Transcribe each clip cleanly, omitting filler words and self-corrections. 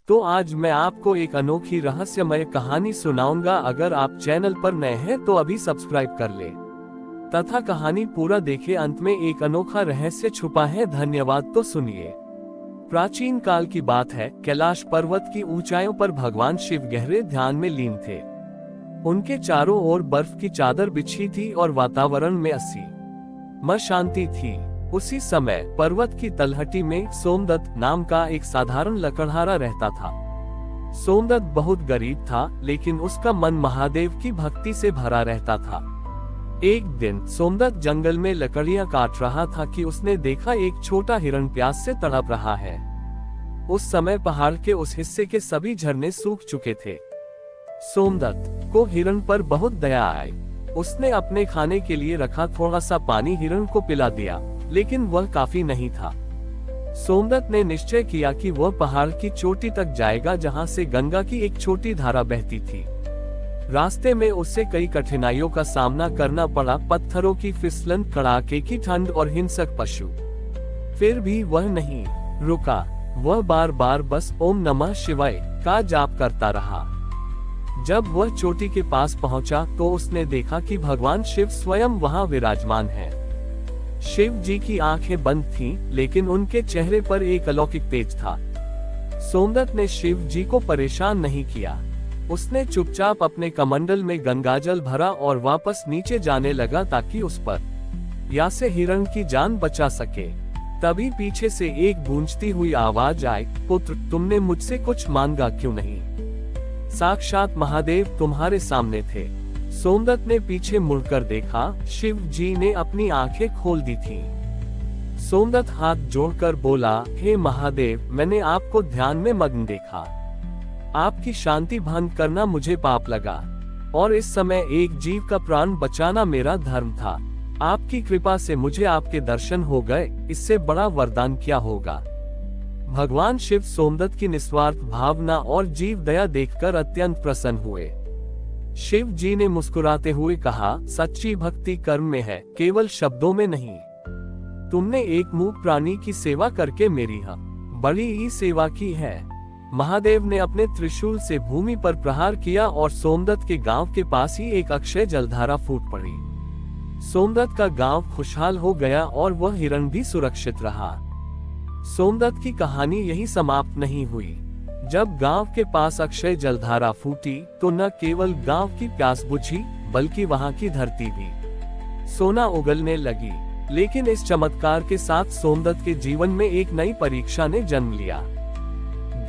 तो आज मैं आपको एक अनोखी रहस्यमय कहानी सुनाऊंगा। अगर आप चैनल पर नए हैं तो अभी सब्सक्राइब कर ले तथा कहानी पूरा देखें। अंत में एक अनोखा रहस्य छुपा है। धन्यवाद। तो सुनिए। प्राचीन काल की बात है। कैलाश पर्वत की ऊंचाइयों पर भगवान शिव गहरे ध्यान में लीन थे। उनके चारों ओर बर्फ की चादर बिछी थी और वातावरण में असीम शांति थी। उसी समय पर्वत की तलहटी में सोमदत्त नाम का एक साधारण लकड़हारा रहता था। सोमदत्त बहुत गरीब था, लेकिन उसका मन महादेव की भक्ति से भरा रहता था। एक दिन सोमदत्त जंगल में लकड़ियां काट रहा था कि उसने देखा एक छोटा हिरण प्यास से तड़प रहा है। उस समय पहाड़ के उस हिस्से के सभी झरने सूख चुके थे। सोमदत्त को हिरण पर बहुत दया आई। उसने अपने खाने के लिए रखा थोड़ा सा पानी हिरण को पिला दिया, लेकिन वह काफी नहीं था। सोमदत्त ने निश्चय किया कि वह पहाड़ की चोटी तक जाएगा, जहां से गंगा की एक छोटी धारा बहती थी। रास्ते में उसे कई कठिनाइयों का सामना करना पड़ा। पत्थरों की फिसलन, कड़ाके की ठंड और हिंसक पशु। फिर भी वह नहीं रुका। वह बार बार बस ओम नमः शिवाय का जाप करता रहा। जब वह चोटी के पास पहुंचा तो उसने देखा कि भगवान शिव स्वयं वहां विराजमान है। शिव जी की आंखें बंद थीं, लेकिन उनके चेहरे पर एक अलौकिक तेज था। सोमदत्त ने शिव जी को परेशान नहीं किया। उसने चुपचाप अपने कमंडल में गंगाजल भरा और वापस नीचे जाने लगा ताकि उस पर या से हिरण की जान बचा सके। तभी पीछे से एक गूंजती हुई आवाज आई, पुत्र, तुमने मुझसे कुछ मांगा क्यों नहीं? साक्षात महादेव तुम्हारे सामने थे। सोमदत्त ने पीछे मुड़कर देखा। शिव जी ने अपनी आंखें खोल दी थीं। सोमदत्त हाथ जोड़कर बोला, हे महादेव, मैंने आपको ध्यान में मग्न देखा। आपकी शांति भंग करना मुझे पाप लगा, और इस समय एक जीव का प्राण बचाना मेरा धर्म था। आपकी कृपा से मुझे आपके दर्शन हो गए। इससे बड़ा वरदान क्या होगा? भगवान शिव सोमदत्त की निस्वार्थ भावना और जीव दया देखकर अत्यंत प्रसन्न हुए। शिव जी ने मुस्कुराते हुए कहा, सच्ची भक्ति कर्म में है, केवल शब्दों में नहीं। तुमने एक मूक प्राणी की सेवा करके मेरी बड़ी ही सेवा की है। महादेव ने अपने त्रिशूल से भूमि पर प्रहार किया और सोमदत्त के गांव के पास ही एक अक्षय जलधारा फूट पड़ी। सोमदत्त का गांव खुशहाल हो गया और वह हिरण भी सुरक्षित रहा। सोमदत्त की कहानी यही समाप्त नहीं हुई। जब गांव के पास अक्षय जलधारा फूटी तो न केवल गांव की प्यास बुझी, बल्कि वहां की धरती भी सोना उगलने लगी। लेकिन इस चमत्कार के साथ सोमदत्त के जीवन में एक नई परीक्षा ने जन्म लिया।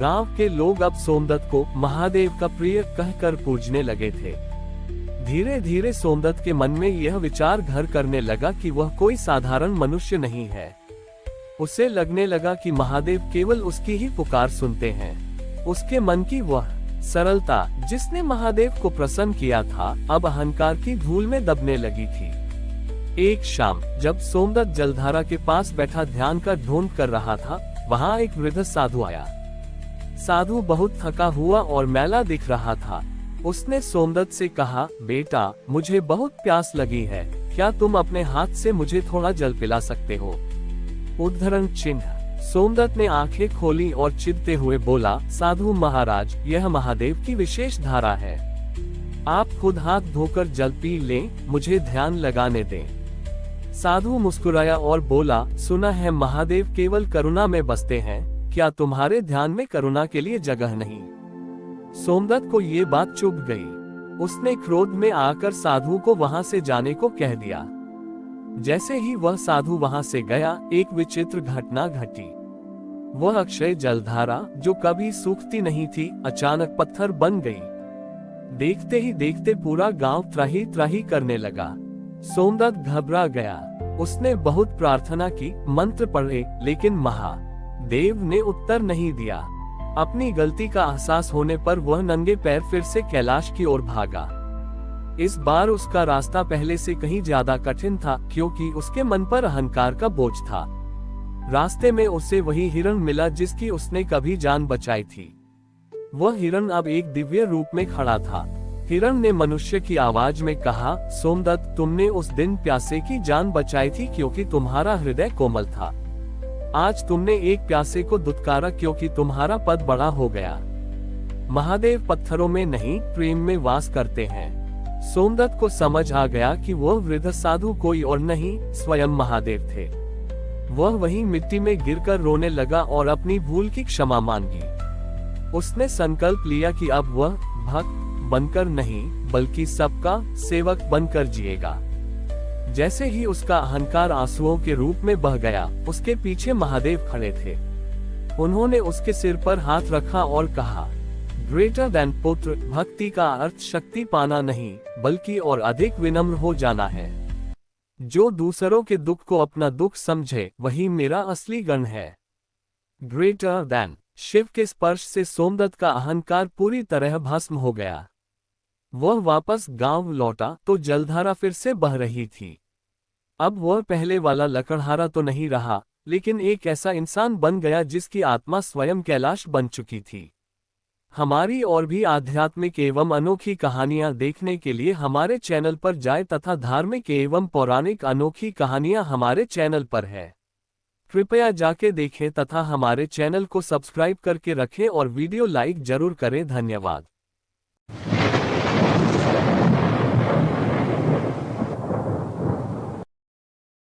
गांव के लोग अब सोमदत्त को महादेव का प्रिय कहकर पूजने लगे थे। धीरे धीरे सोमदत्त के मन में यह विचार घर करने लगा कि वह कोई साधारण मनुष्य नहीं है। उसे लगने लगा कि महादेव केवल उसकी ही पुकार सुनते हैं। उसके मन की वह सरलता जिसने महादेव को प्रसन्न किया था, अब अहंकार की धूल में दबने लगी थी। एक शाम जब सोमदत्त जलधारा के पास बैठा ध्यान का ढोंग कर रहा था, वहां एक वृद्ध साधु आया। साधु बहुत थका हुआ और मैला दिख रहा था। उसने सोमदत्त से कहा, बेटा, मुझे बहुत प्यास लगी है, क्या तुम अपने हाथ से मुझे थोड़ा जल पिला सकते हो? उद्धरण चिन्ह। सोमदत्त ने आंखें खोली और चिढ़ते हुए बोला, साधु महाराज, यह महादेव की विशेष धारा है। आप खुद हाथ धोकर जल पी लें, मुझे ध्यान लगाने दें। साधु मुस्कुराया और बोला, सुना है महादेव केवल करुणा में बसते हैं, क्या तुम्हारे ध्यान में करुणा के लिए जगह नहीं? सोमदत्त को ये बात चुभ गई। उसने क्रोध में आकर साधु को वहां से जाने को कह दिया। जैसे ही वह साधु वहां से गया, एक विचित्र घटना घटी। वह अक्षय जलधारा, जो कभी सूखती नहीं थी, अचानक पत्थर बन गई। देखते ही देखते पूरा गांव त्राही त्राही करने लगा। सोमदत्त घबरा गया। उसने बहुत प्रार्थना की, मंत्र पढ़े, लेकिन महादेव ने उत्तर नहीं दिया। अपनी गलती का एहसास होने पर वह नंगे पैर फिर से कैलाश की ओर भागा। इस बार उसका रास्ता पहले से कहीं ज्यादा कठिन था, क्योंकि उसके मन पर अहंकार का बोझ था। रास्ते में उसे वही हिरण मिला जिसकी उसने कभी जान बचाई थी। वह हिरण अब एक दिव्य रूप में खड़ा था। हिरण ने मनुष्य की आवाज में कहा, सोमदत्त, तुमने उस दिन प्यासे की जान बचाई थी क्योंकि तुम्हारा हृदय कोमल था। आज तुमने एक प्यासे को दुत्कारा क्योंकि तुम्हारा पद बड़ा हो गया। महादेव पत्थरों में नहीं, प्रेम में वास करते हैं। सोमदत्त को समझ आ गया कि वह वृद्ध साधु कोई और नहीं, स्वयं महादेव थे। वह वहीं मिट्टी में गिरकर रोने लगा और अपनी भूल की क्षमा मांगी। उसने संकल्प लिया कि अब वह भक्त बनकर नहीं, बल्कि सबका सेवक बनकर जिएगा। जैसे ही उसका अहंकार आंसुओं के रूप में बह गया, उसके पीछे महादेव खड़े थे। उन्होंने उसके सिर पर हाथ रखा और कहा, ग्रेटर देन पुत्र, भक्ति का अर्थ शक्ति पाना नहीं, बल्कि और अधिक विनम्र हो जाना है। जो दूसरों के दुख को अपना दुख समझे, वही मेरा असली गण है। Greater than. शिव के स्पर्श से सोमदत्त का अहंकार पूरी तरह भस्म हो गया। वह वापस गांव लौटा तो जलधारा फिर से बह रही थी। अब वह पहले वाला लकड़हारा तो नहीं रहा, लेकिन एक ऐसा इंसान बन गया जिसकी आत्मा स्वयं कैलाश बन चुकी थी। हमारी और भी आध्यात्मिक एवं अनोखी कहानियां देखने के लिए हमारे चैनल पर जाएं तथा धार्मिक एवं पौराणिक अनोखी कहानियां हमारे चैनल पर है। कृपया जाके देखें तथा हमारे चैनल को सब्सक्राइब करके रखें और वीडियो लाइक जरूर करें। धन्यवाद।